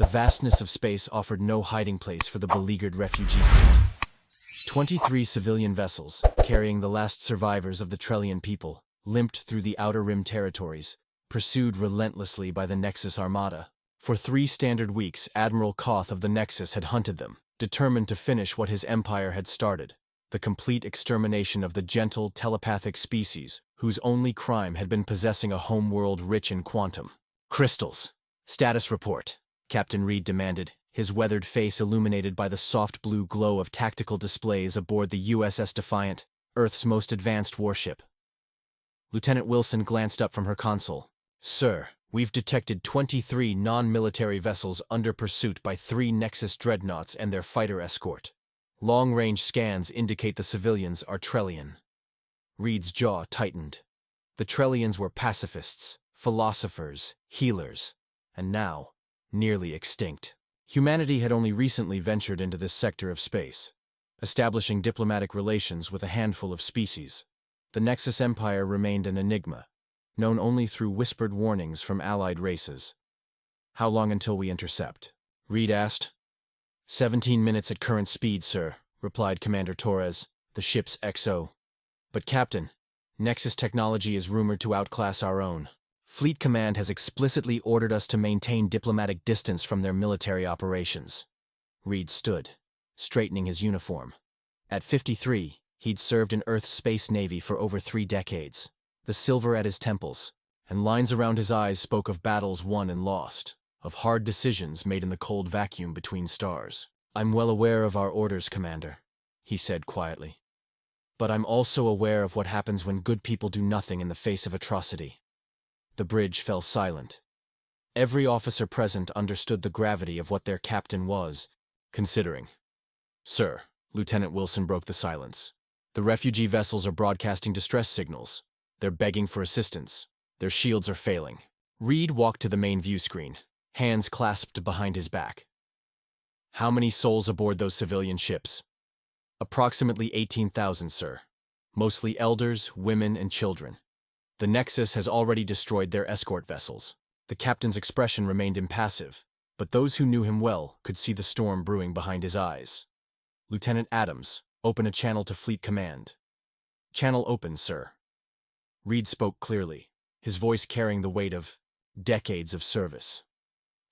The vastness of space offered no hiding place for the beleaguered refugee fleet. 23 civilian vessels, carrying the last survivors of the Trellian people, limped through the Outer Rim territories, pursued relentlessly by the Nexus Armada. For 3 standard weeks, Admiral Koth of the Nexus had hunted them, determined to finish what his empire had started, the complete extermination of the gentle, telepathic species, whose only crime had been possessing a homeworld rich in quantum. Crystals. Status report, Captain Reed demanded, his weathered face illuminated by the soft blue glow of tactical displays aboard the USS Defiant, Earth's most advanced warship. Lieutenant Wilson glanced up from her console. Sir, we've detected 23 non-military vessels under pursuit by 3 Nexus dreadnoughts and their fighter escort. Long-range scans indicate the civilians are Trellian. Reed's jaw tightened. The Trellians were pacifists, philosophers, healers, and now, nearly extinct. Humanity had only recently ventured into this sector of space, establishing diplomatic relations with a handful of species. The Nexus Empire remained an enigma, known only through whispered warnings from allied races. How long until we intercept? Reed asked. 17 minutes at current speed, sir, replied Commander Torres, the ship's XO. But Captain, Nexus technology is rumored to outclass our own. Fleet Command has explicitly ordered us to maintain diplomatic distance from their military operations. Reed stood, straightening his uniform. At 53, he'd served in Earth's Space Navy for over 3 decades. The silver at his temples, and lines around his eyes spoke of battles won and lost, of hard decisions made in the cold vacuum between stars. I'm well aware of our orders, Commander, he said quietly. But I'm also aware of what happens when good people do nothing in the face of atrocity. The bridge fell silent. Every officer present understood the gravity of what their captain was considering. Sir, Lieutenant Wilson broke the silence. The refugee vessels are broadcasting distress signals. They're begging for assistance. Their shields are failing. Reed walked to the main view screen, hands clasped behind his back. How many souls aboard those civilian ships? Approximately 18,000, sir. Mostly elders, women, and children. The Nexus has already destroyed their escort vessels. The captain's expression remained impassive, but those who knew him well could see the storm brewing behind his eyes. Lieutenant Adams, open a channel to Fleet Command. Channel open, sir. Reed spoke clearly, his voice carrying the weight of decades of service.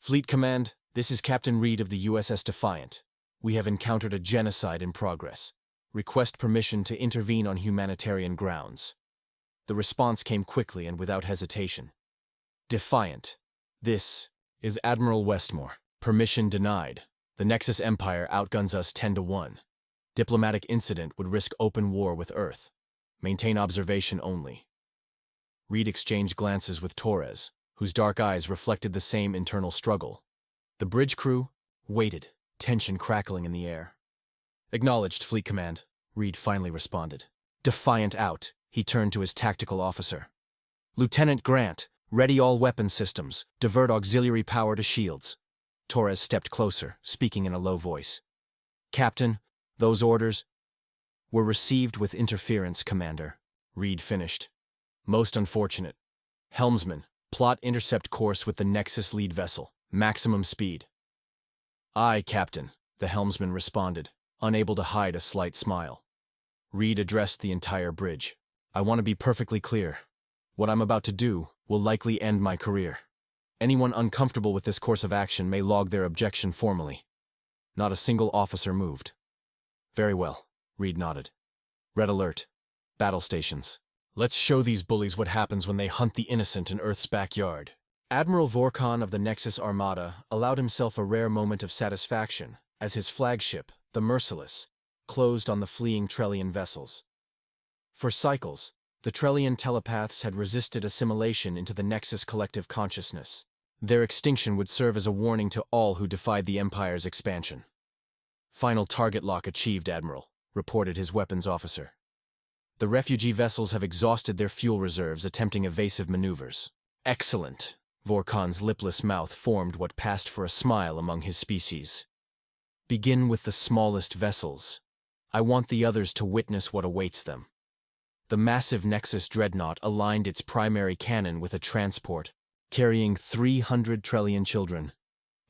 Fleet Command, this is Captain Reed of the USS Defiant. We have encountered a genocide in progress. Request permission to intervene on humanitarian grounds. The response came quickly and without hesitation. Defiant. This is Admiral Westmore. Permission denied. The Nexus Empire outguns us 10-1. Diplomatic incident would risk open war with Earth. Maintain observation only. Reed exchanged glances with Torres, whose dark eyes reflected the same internal struggle. The bridge crew waited, tension crackling in the air. Acknowledged, Fleet Command, Reed finally responded. Defiant out, he turned to his tactical officer. Lieutenant Grant, ready all weapon systems, divert auxiliary power to shields. Torres stepped closer, speaking in a low voice. Captain, those orders were received with interference, Commander, Reed finished. Most unfortunate. Helmsman, plot intercept course with the Nexus lead vessel, maximum speed. Aye, Captain, the helmsman responded, unable to hide a slight smile. Reed addressed the entire bridge. I want to be perfectly clear. What I'm about to do will likely end my career. Anyone uncomfortable with this course of action may log their objection formally. Not a single officer moved. Very well, Reed nodded. Red alert. Battle stations. Let's show these bullies what happens when they hunt the innocent in Earth's backyard. Admiral Vorkon of the Nexus Armada allowed himself a rare moment of satisfaction as his flagship, the Merciless, closed on the fleeing Trellian vessels. For cycles, the Trellian telepaths had resisted assimilation into the Nexus collective consciousness. Their extinction would serve as a warning to all who defied the Empire's expansion. Final target lock achieved, Admiral, reported his weapons officer. The refugee vessels have exhausted their fuel reserves attempting evasive maneuvers. Excellent. Vorkon's lipless mouth formed what passed for a smile among his species. Begin with the smallest vessels. I want the others to witness what awaits them. The massive Nexus dreadnought aligned its primary cannon with a transport, carrying 300 Trellian children.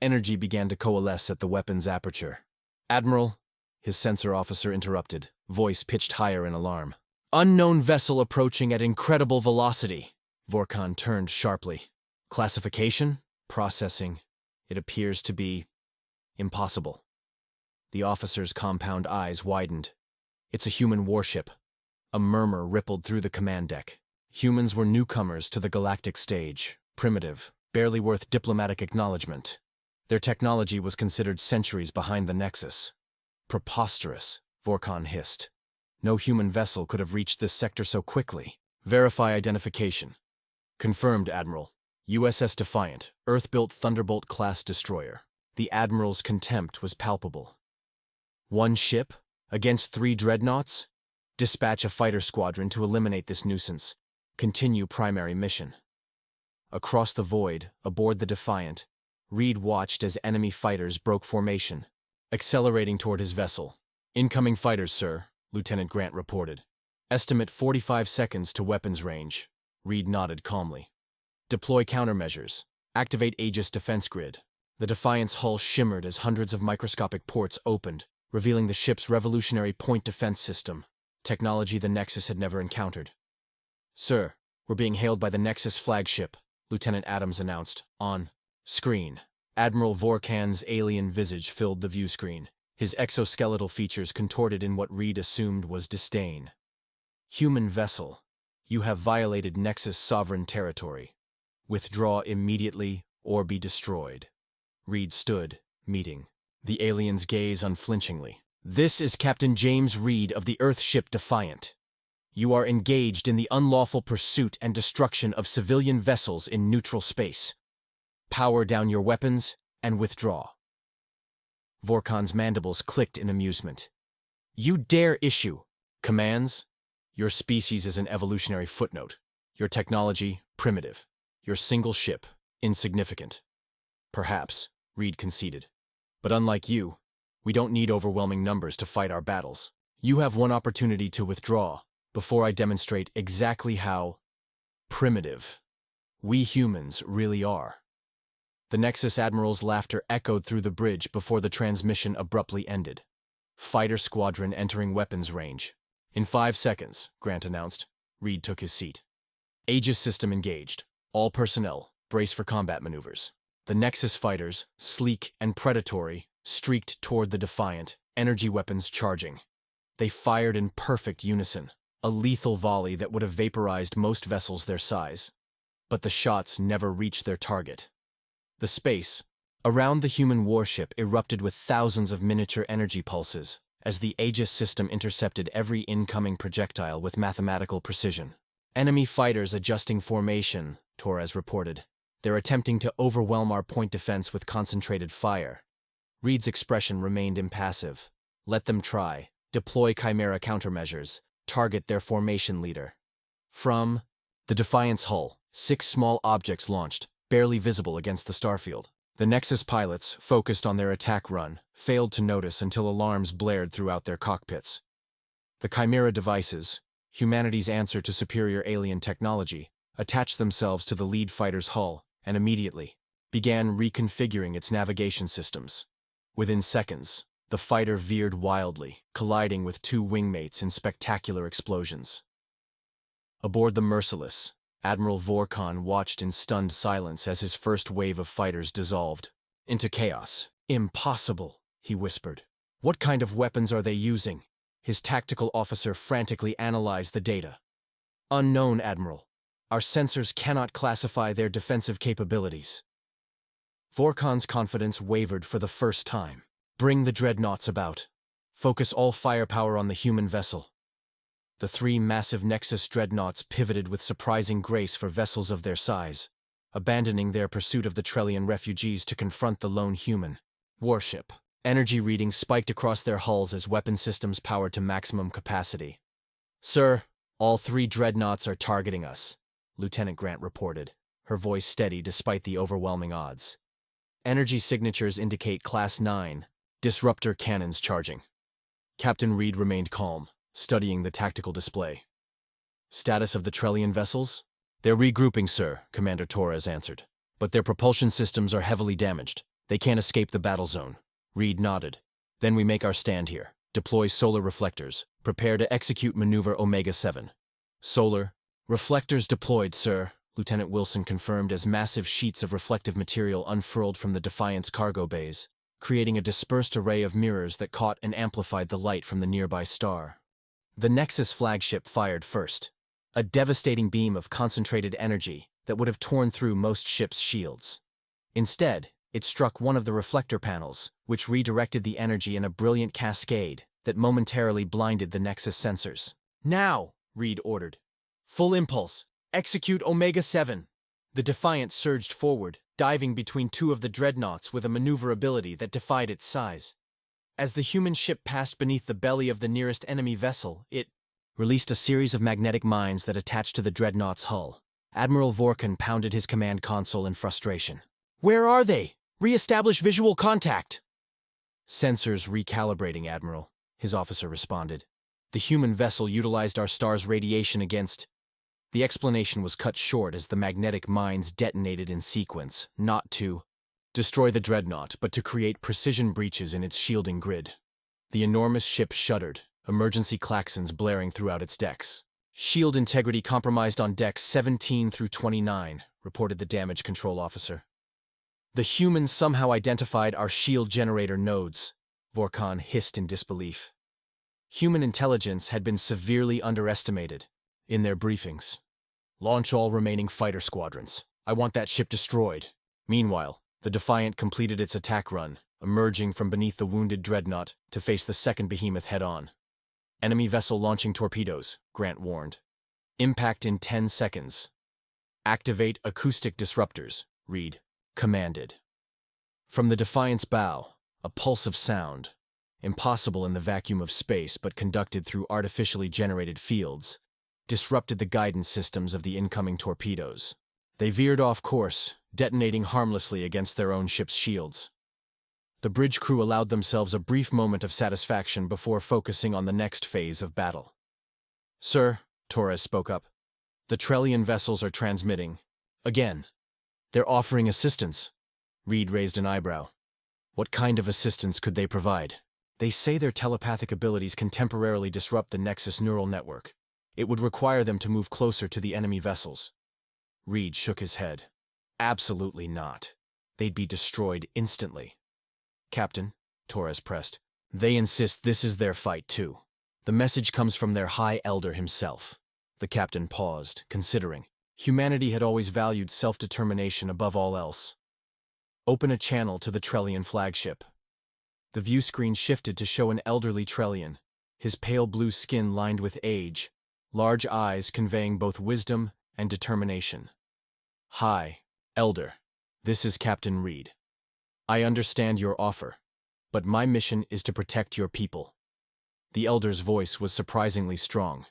Energy began to coalesce at the weapon's aperture. "Admiral," his sensor officer interrupted, voice pitched higher in alarm. "Unknown vessel approaching at incredible velocity." Vorkon turned sharply. "Classification? Processing. It appears to be impossible." The officer's compound eyes widened. "It's a human warship." A murmur rippled through the command deck. Humans were newcomers to the galactic stage, primitive, barely worth diplomatic acknowledgement. Their technology was considered centuries behind the Nexus. "Preposterous," Vorkon hissed. "No human vessel could have reached this sector so quickly." "Verify identification." "Confirmed, Admiral. USS Defiant, Earth-built Thunderbolt-class destroyer." The Admiral's contempt was palpable. "One ship? Against 3 dreadnoughts? Dispatch a fighter squadron to eliminate this nuisance. Continue primary mission." Across the void, aboard the Defiant, Reed watched as enemy fighters broke formation, accelerating toward his vessel. "Incoming fighters, sir," Lieutenant Grant reported. "Estimate 45 seconds to weapons range." Reed nodded calmly. "Deploy countermeasures. Activate Aegis defense grid." The Defiant's hull shimmered as hundreds of microscopic ports opened, revealing the ship's revolutionary point defense system, technology the Nexus had never encountered. "Sir, we're being hailed by the Nexus flagship," Lieutenant Adams announced, on screen. Admiral Vorkan's alien visage filled the view screen, his exoskeletal features contorted in what Reed assumed was disdain. "Human vessel, you have violated Nexus sovereign territory. Withdraw immediately or be destroyed." Reed stood, meeting the alien's gaze unflinchingly. "This is Captain James Reed of the Earthship Defiant. You are engaged in the unlawful pursuit and destruction of civilian vessels in neutral space. Power down your weapons and withdraw." Vorkon's mandibles clicked in amusement. "You dare issue commands? Your species is an evolutionary footnote. Your technology, primitive. Your single ship, insignificant." "Perhaps," Reed conceded. "But unlike you, we don't need overwhelming numbers to fight our battles. You have one opportunity to withdraw before I demonstrate exactly how primitive we humans really are." The Nexus Admiral's laughter echoed through the bridge before the transmission abruptly ended. "Fighter squadron entering weapons range." "In 5 seconds," Grant announced. Reed took his seat. "Aegis system engaged. All personnel, brace for combat maneuvers." The Nexus fighters, sleek and predatory, streaked toward the Defiant, energy weapons charging. They fired in perfect unison, a lethal volley that would have vaporized most vessels their size. But the shots never reached their target. The space around the human warship erupted with thousands of miniature energy pulses as the Aegis system intercepted every incoming projectile with mathematical precision. "Enemy fighters adjusting formation," Torres reported. "They're attempting to overwhelm our point defense with concentrated fire." Reed's expression remained impassive. "Let them try. Deploy Chimera countermeasures. Target their formation leader." From the Defiant's hull, 6 small objects launched, barely visible against the starfield. The Nexus pilots, focused on their attack run, failed to notice until alarms blared throughout their cockpits. The Chimera devices, humanity's answer to superior alien technology, attached themselves to the lead fighter's hull and immediately began reconfiguring its navigation systems. Within seconds, the fighter veered wildly, colliding with 2 wingmates in spectacular explosions. Aboard the Merciless, Admiral Vorkon watched in stunned silence as his first wave of fighters dissolved into chaos. "Impossible," he whispered. "What kind of weapons are they using?" His tactical officer frantically analyzed the data. "Unknown, Admiral. Our sensors cannot classify their defensive capabilities." Vorkon's confidence wavered for the first time. "Bring the dreadnoughts about. Focus all firepower on the human vessel." The 3 massive Nexus dreadnoughts pivoted with surprising grace for vessels of their size, abandoning their pursuit of the Trellian refugees to confront the lone human warship. Energy readings spiked across their hulls as weapon systems powered to maximum capacity. "Sir, all 3 dreadnoughts are targeting us," Lieutenant Grant reported, her voice steady despite the overwhelming odds. "Energy signatures indicate Class 9, disruptor cannons charging." Captain Reed remained calm, studying the tactical display. "Status of the Trellian vessels?" "They're regrouping, sir," Commander Torres answered. "But their propulsion systems are heavily damaged. They can't escape the battle zone. Reed nodded. Then we make our stand here. Deploy solar reflectors. Prepare to execute maneuver Omega-7. Solar reflectors deployed, sir, Lieutenant Wilson confirmed as massive sheets of reflective material unfurled from the Defiant's cargo bays, creating a dispersed array of mirrors that caught and amplified the light from the nearby star. The Nexus flagship fired first, a devastating beam of concentrated energy that would have torn through most ships' shields. Instead, it struck one of the reflector panels, which redirected the energy in a brilliant cascade that momentarily blinded the Nexus sensors. Now, Reed ordered. Full impulse. Execute Omega-7. The Defiant surged forward, diving between two of the dreadnoughts with a maneuverability that defied its size. As the human ship passed beneath the belly of the nearest enemy vessel, it released a series of magnetic mines that attached to the dreadnought's hull. Admiral Vorkan pounded his command console in frustration. Where are they? Re-establish visual contact! Sensors recalibrating, Admiral, his officer responded. The human vessel utilized our star's radiation against... The explanation was cut short as the magnetic mines detonated in sequence, not to destroy the dreadnought, but to create precision breaches in its shielding grid. The enormous ship shuddered, emergency klaxons blaring throughout its decks. Shield integrity compromised on decks 17 through 29, reported the damage control officer. The humans somehow identified our shield generator nodes, Vorkan hissed in disbelief. Human intelligence had been severely underestimated in their briefings. Launch all remaining fighter squadrons. I want that ship destroyed. Meanwhile, the Defiant completed its attack run, emerging from beneath the wounded dreadnought to face the second behemoth head-on. Enemy vessel launching torpedoes, Grant warned. Impact in 10 seconds. Activate acoustic disruptors, Reed commanded. From the Defiant's bow, a pulse of sound, impossible in the vacuum of space but conducted through artificially generated fields, disrupted the guidance systems of the incoming torpedoes. They veered off course, detonating harmlessly against their own ship's shields. The bridge crew allowed themselves a brief moment of satisfaction before focusing on the next phase of battle. Sir, Torres spoke up, the Trellian vessels are transmitting. Again. They're offering assistance. Reed raised an eyebrow. What kind of assistance could they provide? They say their telepathic abilities can temporarily disrupt the Nexus neural network. It would require them to move closer to the enemy vessels. Reed shook his head. Absolutely not. They'd be destroyed instantly. Captain, Torres pressed, they insist this is their fight too. The message comes from their High Elder himself. The captain paused, considering. Humanity had always valued self-determination above all else. Open a channel to the Trellian flagship. The view screen shifted to show an elderly Trellian, his pale blue skin lined with age, large eyes conveying both wisdom and determination. Hi, Elder. This is Captain Reed. I understand your offer, but my mission is to protect your people. The Elder's voice was surprisingly strong.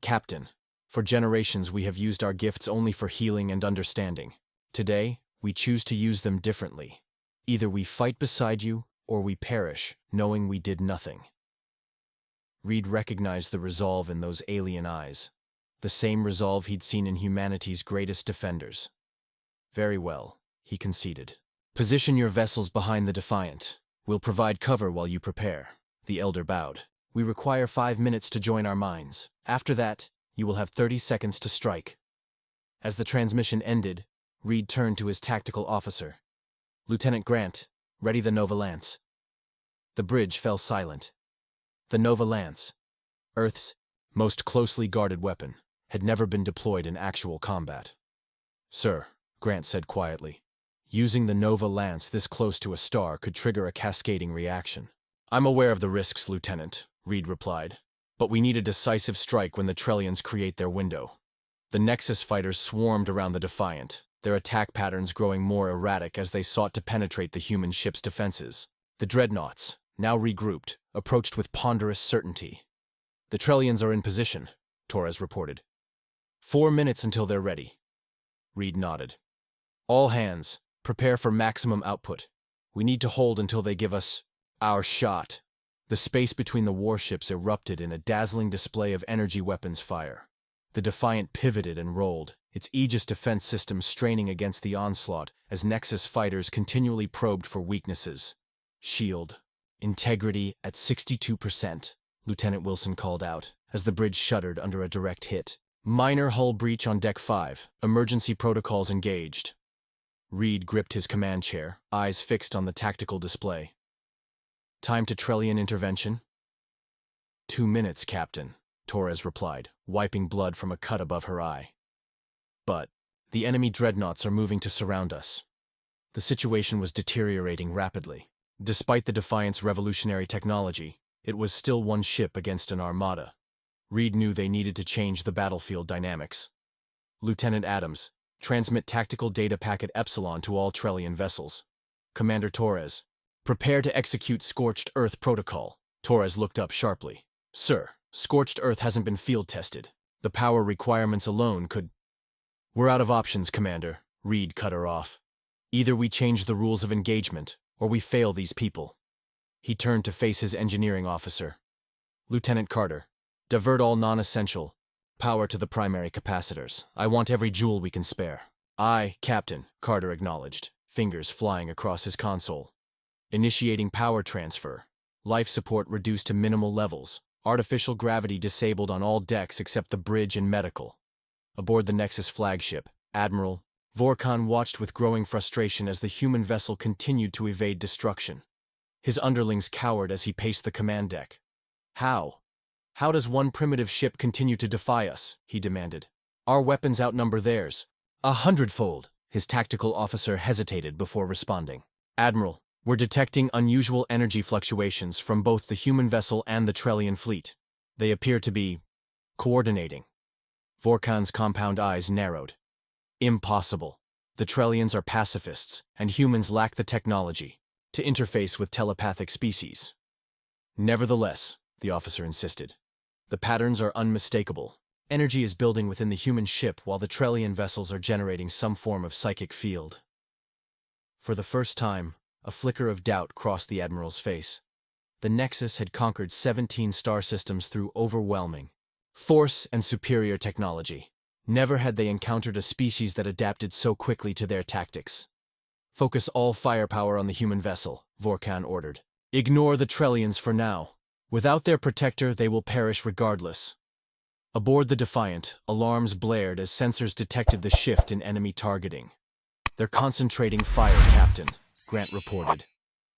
Captain, for generations we have used our gifts only for healing and understanding. Today, we choose to use them differently. Either we fight beside you, or we perish, knowing we did nothing. Reed recognized the resolve in those alien eyes, the same resolve he'd seen in humanity's greatest defenders. Very well, he conceded. Position your vessels behind the Defiant. We'll provide cover while you prepare. The Elder bowed. We require 5 minutes to join our mines. After that, you will have 30 seconds to strike. As the transmission ended, Reed turned to his tactical officer. Lieutenant Grant, ready the Nova Lance. The bridge fell silent. The Nova Lance, Earth's most closely guarded weapon, had never been deployed in actual combat. Sir, Grant said quietly, using the Nova Lance this close to a star could trigger a cascading reaction. I'm aware of the risks, Lieutenant, Reed replied, but we need a decisive strike when the Trellians create their window. The Nexus fighters swarmed around the Defiant, their attack patterns growing more erratic as they sought to penetrate the human ship's defenses. The dreadnoughts, now regrouped, approached with ponderous certainty. The Trellians are in position, Torres reported. 4 minutes until they're ready. Reed nodded. All hands, prepare for maximum output. We need to hold until they give us our shot. The space between the warships erupted in a dazzling display of energy weapons fire. The Defiant pivoted and rolled, its Aegis defense system straining against the onslaught as Nexus fighters continually probed for weaknesses. Shield. Integrity at 62%, Lieutenant Wilson called out, as the bridge shuddered under a direct hit. Minor hull breach on Deck 5. Emergency protocols engaged. Reed gripped his command chair, eyes fixed on the tactical display. Time to Trellian intervention? 2 minutes, Captain, Torres replied, wiping blood from a cut above her eye. But the enemy dreadnoughts are moving to surround us. The situation was deteriorating rapidly. Despite the Defiant's revolutionary technology, it was still one ship against an armada. Reed knew they needed to change the battlefield dynamics. Lieutenant Adams, transmit tactical data packet Epsilon to all Trellian vessels. Commander Torres, prepare to execute Scorched Earth protocol. Torres looked up sharply. Sir, Scorched Earth hasn't been field tested. The power requirements alone could... We're out of options, Commander, Reed cut her off. Either we change the rules of engagement, or we fail these people. He turned to face his engineering officer. Lieutenant Carter, divert all non-essential power to the primary capacitors. I want every joule we can spare. Aye, Captain, Carter acknowledged, fingers flying across his console. Initiating power transfer. Life support reduced to minimal levels. Artificial gravity disabled on all decks except the bridge and medical. Aboard the Nexus flagship, Admiral Vorkon watched with growing frustration as the human vessel continued to evade destruction. His underlings cowered as he paced the command deck. How? How does one primitive ship continue to defy us? He demanded. Our weapons outnumber theirs. 100-fold, his tactical officer hesitated before responding. Admiral, we're detecting unusual energy fluctuations from both the human vessel and the Trellian fleet. They appear to be coordinating. Vorkon's compound eyes narrowed. Impossible. The Trellians are pacifists, and humans lack the technology to interface with telepathic species. Nevertheless, the officer insisted, the patterns are unmistakable. Energy is building within the human ship while the Trellian vessels are generating some form of psychic field. For the first time, a flicker of doubt crossed the Admiral's face. The Nexus had conquered 17 star systems through overwhelming force and superior technology. Never had they encountered a species that adapted so quickly to their tactics. Focus all firepower on the human vessel, Vorkon ordered. Ignore the Trellians for now. Without their protector, they will perish regardless. Aboard the Defiant, alarms blared as sensors detected the shift in enemy targeting. They're concentrating fire, Captain, Grant reported.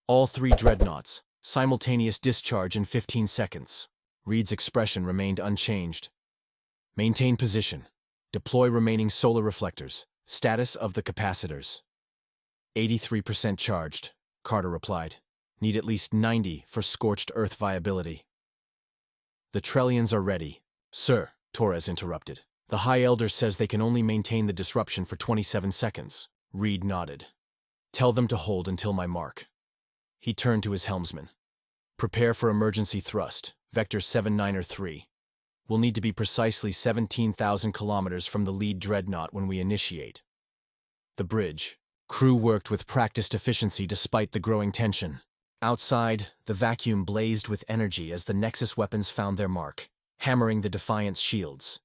All 3 dreadnoughts, simultaneous discharge in 15 seconds. Reed's expression remained unchanged. Maintain position. Deploy remaining solar reflectors. Status of the capacitors. 83% charged, Carter replied. Need at least 90 for Scorched Earth viability. The Trellians are ready. Sir, Torres interrupted. The High Elder says they can only maintain the disruption for 27 seconds. Reed nodded. Tell them to hold until my mark. He turned to his helmsman. Prepare for emergency thrust, Vector 7903. We'll need to be precisely 17,000 kilometers from the lead dreadnought when we initiate. The bridge. Crew worked with practiced efficiency despite the growing tension. Outside, the vacuum blazed with energy as the Nexus weapons found their mark, hammering the Defiant's shields.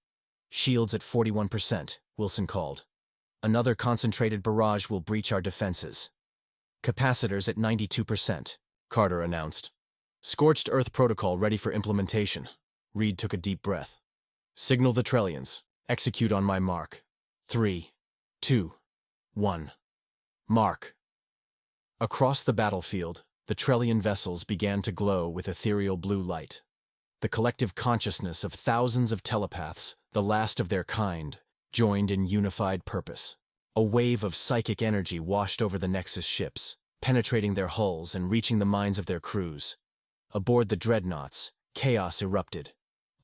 Shields at 41%, Wilson called. Another concentrated barrage will breach our defenses. Capacitors at 92%, Carter announced. Scorched Earth protocol ready for implementation. Reed took a deep breath. Signal the Trellians. Execute on my mark. 3, 2, 1. Mark. Across the battlefield, the Trellian vessels began to glow with ethereal blue light. The collective consciousness of thousands of telepaths, the last of their kind, joined in unified purpose. A wave of psychic energy washed over the Nexus ships, penetrating their hulls and reaching the minds of their crews. Aboard the dreadnoughts, chaos erupted.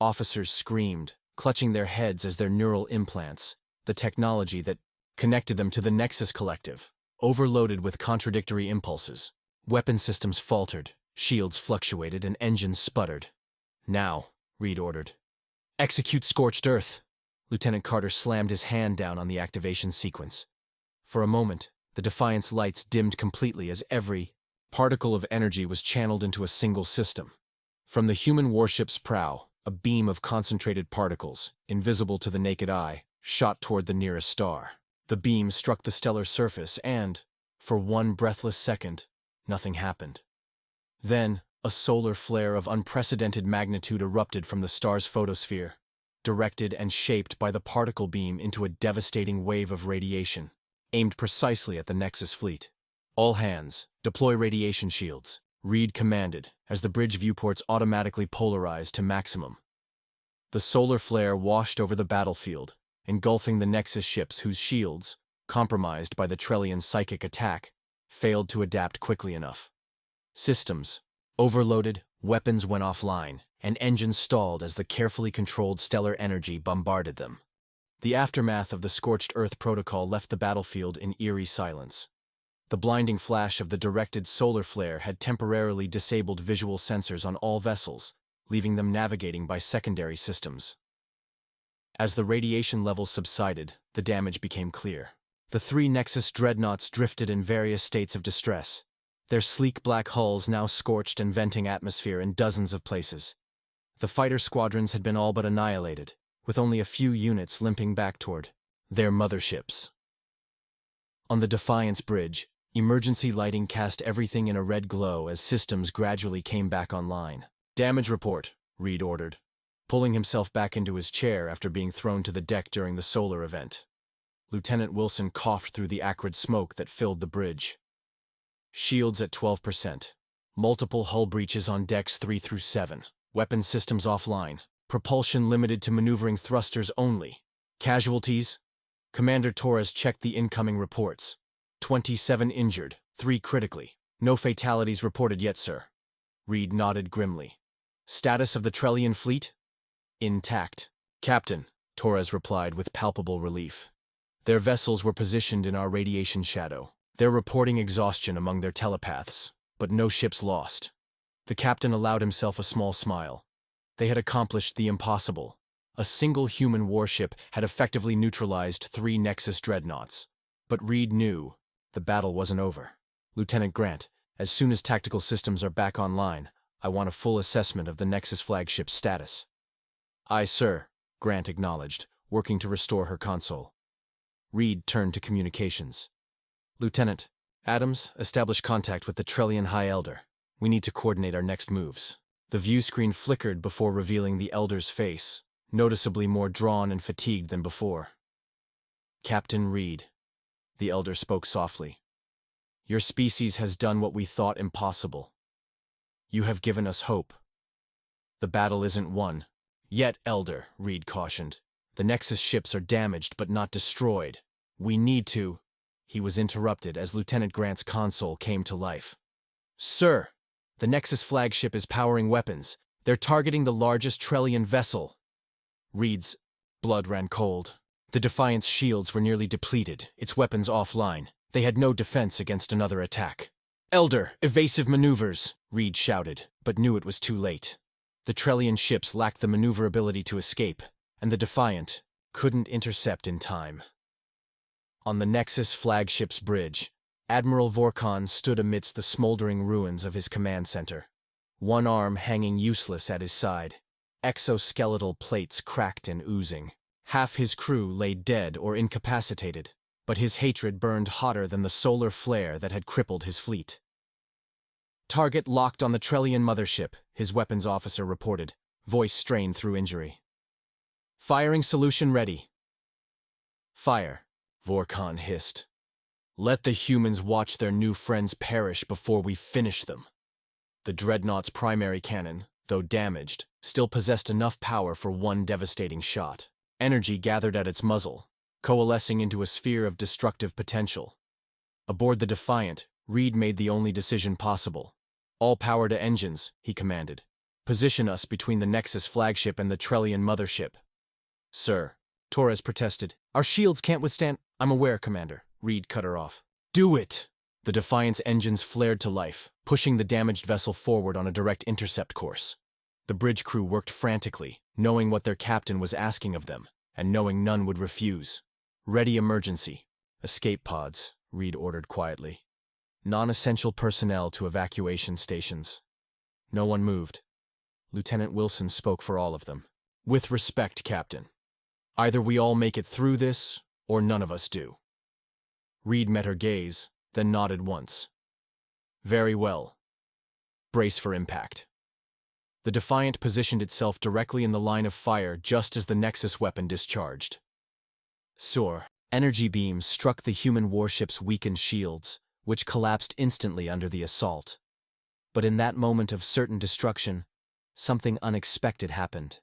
Officers screamed, clutching their heads as their neural implants, the technology that connected them to the Nexus collective, overloaded with contradictory impulses. Weapon systems faltered, shields fluctuated, and engines sputtered. Now, Reed ordered. Execute Scorched Earth. Lieutenant Carter slammed his hand down on the activation sequence. For a moment, the Defiant's lights dimmed completely as every particle of energy was channeled into a single system. From the human warship's prow, A beam of concentrated particles, invisible to the naked eye, shot toward the nearest star. The beam struck the stellar surface and, for one breathless second, nothing happened. Then, a solar flare of unprecedented magnitude erupted from the star's photosphere, directed and shaped by the particle beam into a devastating wave of radiation, aimed precisely at the Nexus fleet. "All hands, deploy radiation shields," Reed commanded, as the bridge viewports automatically polarized to maximum. The solar flare washed over the battlefield, engulfing the Nexus ships whose shields, compromised by the Trellian psychic attack, failed to adapt quickly enough. Systems overloaded, weapons went offline, and engines stalled as the carefully controlled stellar energy bombarded them. The aftermath of the Scorched Earth protocol left the battlefield in eerie silence. The blinding flash of the directed solar flare had temporarily disabled visual sensors on all vessels, leaving them navigating by secondary systems. As the radiation levels subsided, the damage became clear. The 3 Nexus dreadnoughts drifted in various states of distress, their sleek black hulls now scorched and venting atmosphere in dozens of places. The fighter squadrons had been all but annihilated, with only a few units limping back toward their motherships. On the Defiance bridge, emergency lighting cast everything in a red glow as systems gradually came back online. "Damage report," Reed ordered, pulling himself back into his chair after being thrown to the deck during the solar event. Lieutenant Wilson coughed through the acrid smoke that filled the bridge. "Shields at 12%. Multiple hull breaches on decks 3 through 7. Weapon systems offline. Propulsion limited to maneuvering thrusters only. Casualties?" Commander Torres checked the incoming reports. 27 injured, 3 critically. "No fatalities reported yet, sir." Reed nodded grimly. "Status of the Trellian fleet?" "Intact." "Captain," Torres replied with palpable relief. "Their vessels were positioned in our radiation shadow. They're reporting exhaustion among their telepaths, but no ships lost." The captain allowed himself a small smile. They had accomplished the impossible. A single human warship had effectively neutralized 3 Nexus dreadnoughts. But Reed knew the battle wasn't over. "Lieutenant Grant, as soon as tactical systems are back online, I want a full assessment of the Nexus flagship's status." "Aye, sir," Grant acknowledged, working to restore her console. Reed turned to communications. "Lieutenant, Adams, establish contact with the Trellian High Elder. We need to coordinate our next moves." The view screen flickered before revealing the Elder's face, noticeably more drawn and fatigued than before. "Captain Reed," the Elder spoke softly, "your species has done what we thought impossible. You have given us hope. The battle isn't won yet, Elder," Reed cautioned. "The Nexus ships are damaged but not destroyed. We need to—" He was interrupted as Lieutenant Grant's console came to life. "Sir, the Nexus flagship is powering weapons. They're targeting the largest Trellian vessel." Reed's blood ran cold. The Defiant's shields were nearly depleted, its weapons offline. They had no defense against another attack. "Elder, evasive maneuvers," Reed shouted, but knew it was too late. The Trellian ships lacked the maneuverability to escape, and the Defiant couldn't intercept in time. On the Nexus flagship's bridge, Admiral Vorkon stood amidst the smoldering ruins of his command center, one arm hanging useless at his side, exoskeletal plates cracked and oozing. Half his crew lay dead or incapacitated, but his hatred burned hotter than the solar flare that had crippled his fleet. "Target locked on the Trellian mothership," his weapons officer reported, voice strained through injury. "Firing solution ready." "Fire," Vorkon hissed. "Let the humans watch their new friends perish before we finish them." The dreadnought's primary cannon, though damaged, still possessed enough power for one devastating shot. Energy gathered at its muzzle, coalescing into a sphere of destructive potential. Aboard the Defiant, Reed made the only decision possible. "All power to engines," he commanded. "Position us between the Nexus flagship and the Trellian mothership." "Sir," Torres protested, "our shields can't withstand—" "I'm aware, Commander," Reed cut her off. "Do it!" The Defiant's engines flared to life, pushing the damaged vessel forward on a direct intercept course. The bridge crew worked frantically, knowing what their captain was asking of them, and knowing none would refuse. "Ready emergency. Escape pods," Reed ordered quietly. "Non-essential personnel to evacuation stations." No one moved. Lieutenant Wilson spoke for all of them. With respect, Captain. Either we all make it through this, or none of us do. Reed met her gaze, then nodded once. Very well. Brace for impact. The Defiant positioned itself directly in the line of fire just as the Nexus weapon discharged. Soar. Energy beams struck the human warship's weakened shields, which collapsed instantly under the assault. But in that moment of certain destruction, something unexpected happened.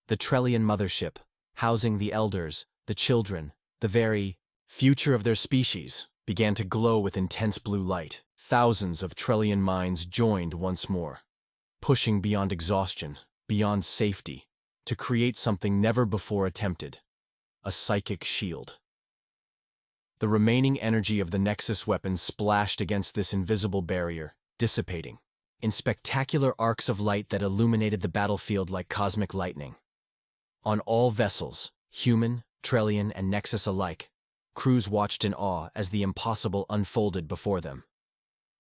The Trellian mothership, housing the elders, the children, the very future of their species, began to glow with intense blue light. Thousands of Trellian minds joined once more, pushing beyond exhaustion, beyond safety, to create something never before attempted: a psychic shield. The remaining energy of the Nexus weapon splashed against this invisible barrier, dissipating in spectacular arcs of light that illuminated the battlefield like cosmic lightning. On all vessels, human, Trellian, and Nexus alike, crews watched in awe as the impossible unfolded before them.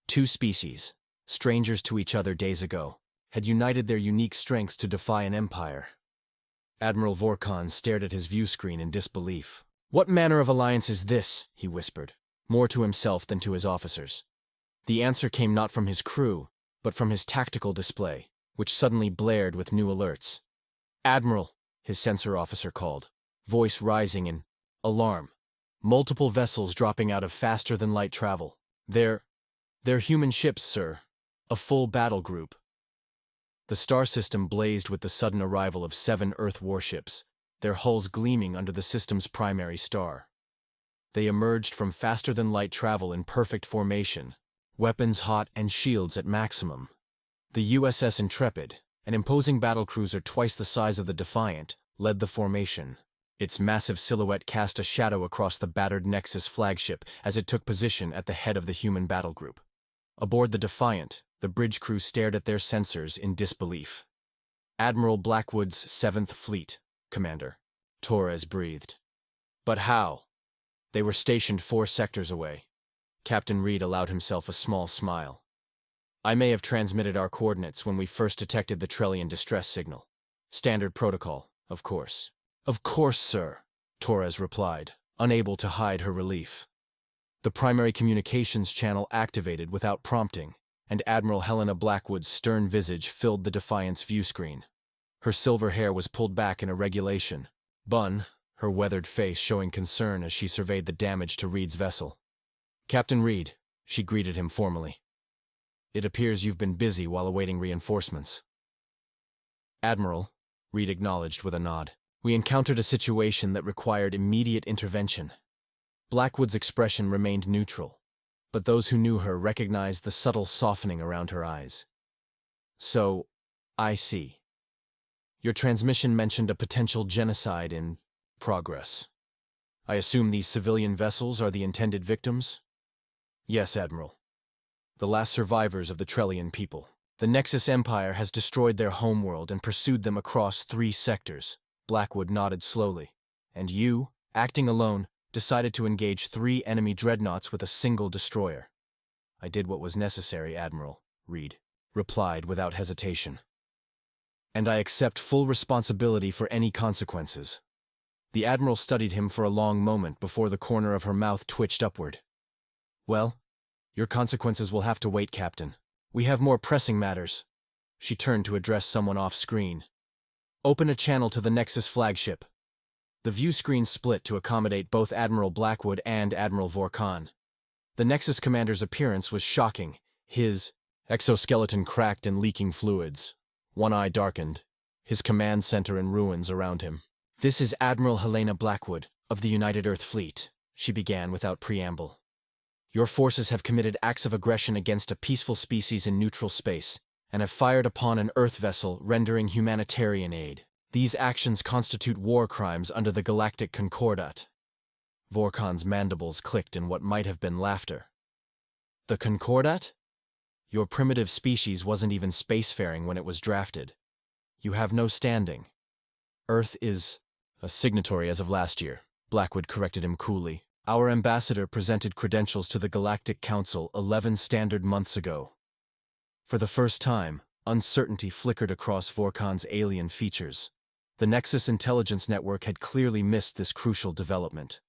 Two species, strangers to each other days ago, had united their unique strengths to defy an empire. Admiral Vorkon stared at his view screen in disbelief. "What manner of alliance is this?" he whispered, more to himself than to his officers. The answer came not from his crew, but from his tactical display, which suddenly blared with new alerts. "Admiral," his sensor officer called, voice rising in alarm. "Multiple vessels dropping out of faster-than-light travel. They're human ships, sir. A full battle group." The star system blazed with the sudden arrival of 7 Earth warships, their hulls gleaming under the system's primary star. They emerged from faster-than-light travel in perfect formation, weapons hot and shields at maximum. The USS Intrepid, an imposing battlecruiser twice the size of the Defiant, led the formation. Its massive silhouette cast a shadow across the battered Nexus flagship as it took position at the head of the human battle group. Aboard the Defiant, the bridge crew stared at their sensors in disbelief. "Admiral Blackwood's 7th Fleet, Commander," Torres breathed. "But how?" "They were stationed 4 sectors away." Captain Reed allowed himself a small smile. "I may have transmitted our coordinates when we first detected the Trellian distress signal. Standard protocol, of course." "Of course, sir," Torres replied, unable to hide her relief. The primary communications channel activated without prompting, and Admiral Helena Blackwood's stern visage filled the Defiant's viewscreen. Her silver hair was pulled back in a regulation bun, her weathered face showing concern as she surveyed the damage to Reed's vessel. "Captain Reed," she greeted him formally. "It appears you've been busy while awaiting reinforcements." "Admiral," Reed acknowledged with a nod, "we encountered a situation that required immediate intervention." Blackwood's expression remained neutral, but those who knew her recognized the subtle softening around her eyes. "So, I see. Your transmission mentioned a potential genocide in progress. I assume these civilian vessels are the intended victims?" "Yes, Admiral. The last survivors of the Trellian people. The Nexus Empire has destroyed their homeworld and pursued them across 3 sectors. Blackwood nodded slowly. "And you, acting alone, decided to engage 3 enemy dreadnoughts with a single destroyer." "I did what was necessary, Admiral," Reed replied without hesitation. "And I accept full responsibility for any consequences." The Admiral studied him for a long moment before the corner of her mouth twitched upward. "Well, your consequences will have to wait, Captain. We have more pressing matters." She turned to address someone off-screen. "Open a channel to the Nexus flagship." The view screen split to accommodate both Admiral Blackwood and Admiral Vorkon. The Nexus commander's appearance was shocking, his exoskeleton cracked and leaking fluids. One eye darkened, his command center in ruins around him. "This is Admiral Helena Blackwood, of the United Earth Fleet," she began without preamble. "Your forces have committed acts of aggression against a peaceful species in neutral space, and have fired upon an Earth vessel rendering humanitarian aid. These actions constitute war crimes under the Galactic Concordat." Vorkon's mandibles clicked in what might have been laughter. "The Concordat? Your primitive species wasn't even spacefaring when it was drafted. You have no standing. Earth is a signatory as of last year," Blackwood corrected him coolly. "Our ambassador presented credentials to the Galactic Council 11 standard months ago." For the first time, Uncertainty flickered across Vorkon's alien features. The Nexus intelligence network had clearly missed this crucial development.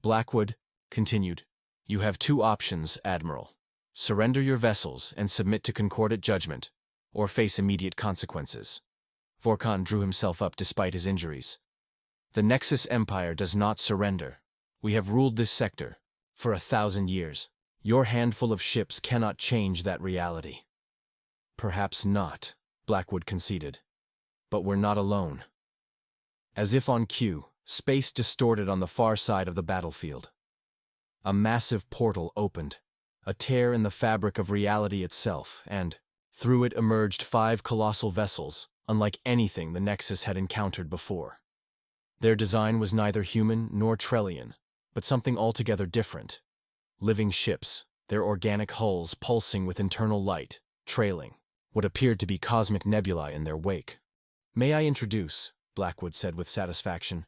Blackwood continued, "You have two options, Admiral. Surrender your vessels and submit to concordant judgment, or face immediate consequences." Vorkon drew himself up despite his injuries. "The Nexus Empire does not surrender. We have ruled this sector for 1,000 years. Your handful of ships cannot change that reality." "Perhaps not," Blackwood conceded. "But we're not alone." As if on cue, space distorted on the far side of the battlefield. A massive portal opened, a tear in the fabric of reality itself, and through it emerged 5 colossal vessels, unlike anything the Nexus had encountered before. Their design was neither human nor Trellian, but something altogether different. Living ships, their organic hulls pulsing with internal light, trailing what appeared to be cosmic nebulae in their wake. "May I introduce," Blackwood said with satisfaction,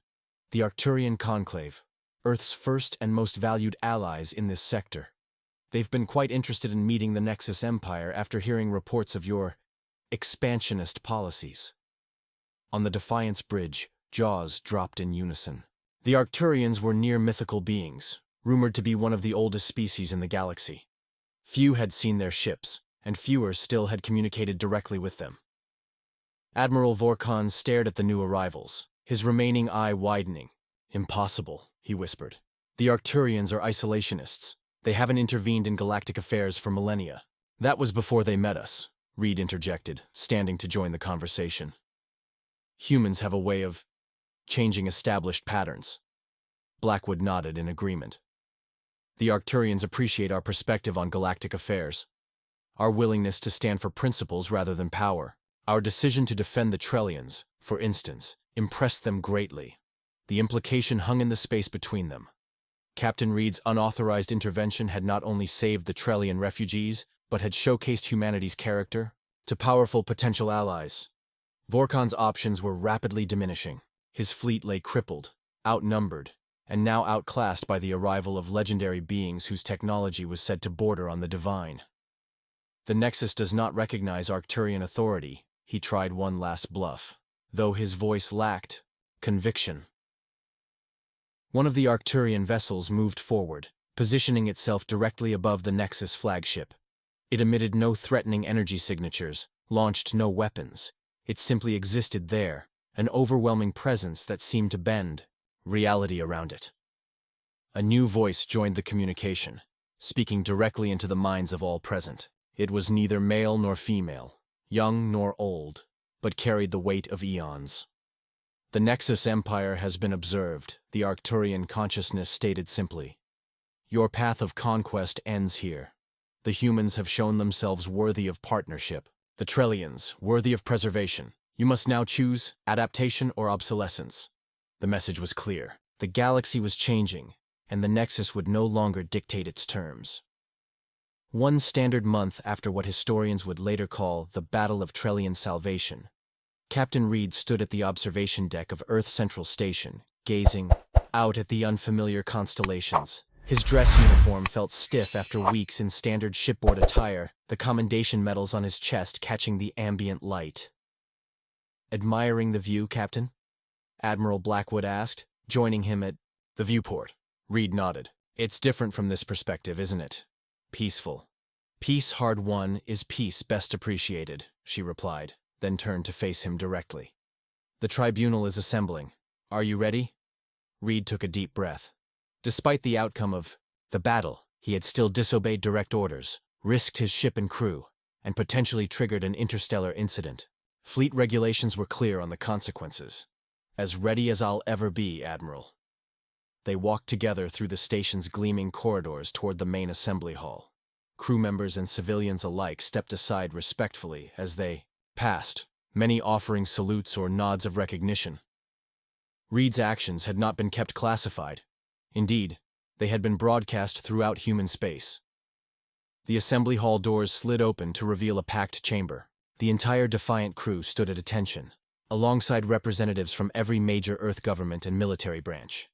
"the Arcturian Conclave, Earth's first and most valued allies in this sector. They've been quite interested in meeting the Nexus Empire after hearing reports of your expansionist policies." On the Defiance Bridge, jaws dropped in unison. The Arcturians were near mythical beings, rumored to be one of the oldest species in the galaxy. Few had seen their ships, and fewer still had communicated directly with them. Admiral Vorkon stared at the new arrivals, his remaining eye widening. "Impossible," he whispered. "The Arcturians are isolationists. They haven't intervened in galactic affairs for millennia." "That was before they met us," Reed interjected, standing to join the conversation. "Humans have a way of changing established patterns." Blackwood nodded in agreement. "The Arcturians appreciate our perspective on galactic affairs. Our willingness to stand for principles rather than power. Our decision to defend the Trellians, for instance, impressed them greatly." The implication hung in the space between them. Captain Reed's unauthorized intervention had not only saved the Trellian refugees, but had showcased humanity's character to powerful potential allies. Vorkon's options were rapidly diminishing. His fleet lay crippled, outnumbered, and now outclassed by the arrival of legendary beings whose technology was said to border on the divine. "The Nexus does not recognize Arcturian authority," he tried one last bluff, though his voice lacked conviction. One of the Arcturian vessels moved forward, positioning itself directly above the Nexus flagship. It emitted no threatening energy signatures, launched no weapons. It simply existed there, an overwhelming presence that seemed to bend reality around it. A new voice joined the communication, speaking directly into the minds of all present. It was neither male nor female, young nor old, but carried the weight of eons. "The Nexus Empire has been observed," the Arcturian consciousness stated simply. "Your path of conquest ends here. The humans have shown themselves worthy of partnership. The Trellians, worthy of preservation. You must now choose adaptation or obsolescence." The message was clear. The galaxy was changing, and the Nexus would no longer dictate its terms. One standard month after what historians would later call the Battle of Trellian Salvation, Captain Reed stood at the observation deck of Earth Central Station, gazing out at the unfamiliar constellations. His dress uniform felt stiff after weeks in standard shipboard attire, the commendation medals on his chest catching the ambient light. "Admiring the view, Captain?" Admiral Blackwood asked, joining him at the viewport. Reed nodded. "It's different from this perspective, isn't it? Peaceful." "Peace hard won is peace best appreciated," she replied, then turned to face him directly. "The tribunal is assembling. Are you ready?" Reed took a deep breath. Despite the outcome of the battle, he had still disobeyed direct orders, risked his ship and crew, and potentially triggered an interstellar incident. Fleet regulations were clear on the consequences. "As ready as I'll ever be, Admiral." They walked together through the station's gleaming corridors toward the main assembly hall. Crew members and civilians alike stepped aside respectfully as they passed, many offering salutes or nods of recognition. Reed's actions had not been kept classified. Indeed, they had been broadcast throughout human space. The assembly hall doors slid open to reveal a packed chamber. The entire Defiant crew stood at attention, alongside representatives from every major Earth government and military branch.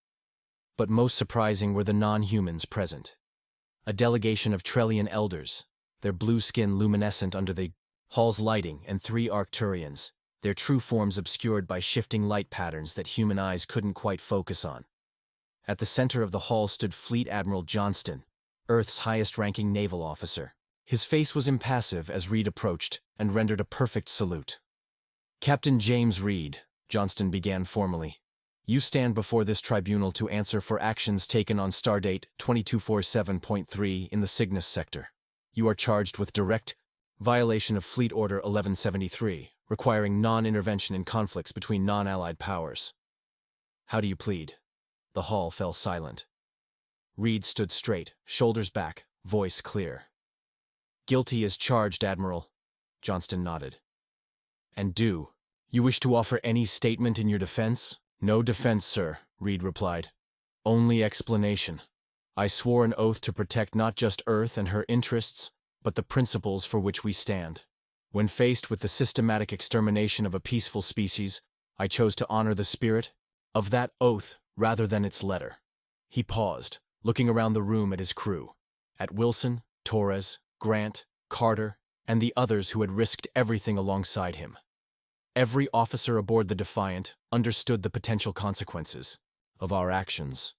But most surprising were the non-humans present. A delegation of Trellian elders, their blue skin luminescent under the Hall's lighting and 3 Arcturians, their true forms obscured by shifting light patterns that human eyes couldn't quite focus on. At the center of the hall stood Fleet Admiral Johnston, Earth's highest-ranking naval officer. His face was impassive as Reed approached and rendered a perfect salute. "Captain James Reed," Johnston began formally, "you stand before this tribunal to answer for actions taken on Stardate 2247.3 in the Cygnus sector. You are charged with direct violation of Fleet Order 1173, requiring non-intervention in conflicts between non-allied powers. How do you plead?" The hall fell silent. Reed stood straight, shoulders back, voice clear. "Guilty as charged, Admiral." Johnston nodded. "And do you wish to offer any statement in your defense?" "No defense, sir," Reed replied. "Only explanation. I swore an oath to protect not just Earth and her interests, but the principles for which we stand. When faced with the systematic extermination of a peaceful species, I chose to honor the spirit of that oath rather than its letter." He paused, looking around the room at his crew, at Wilson, Torres, Grant, Carter, and the others who had risked everything alongside him. Every officer aboard the Defiant understood the potential consequences of our actions.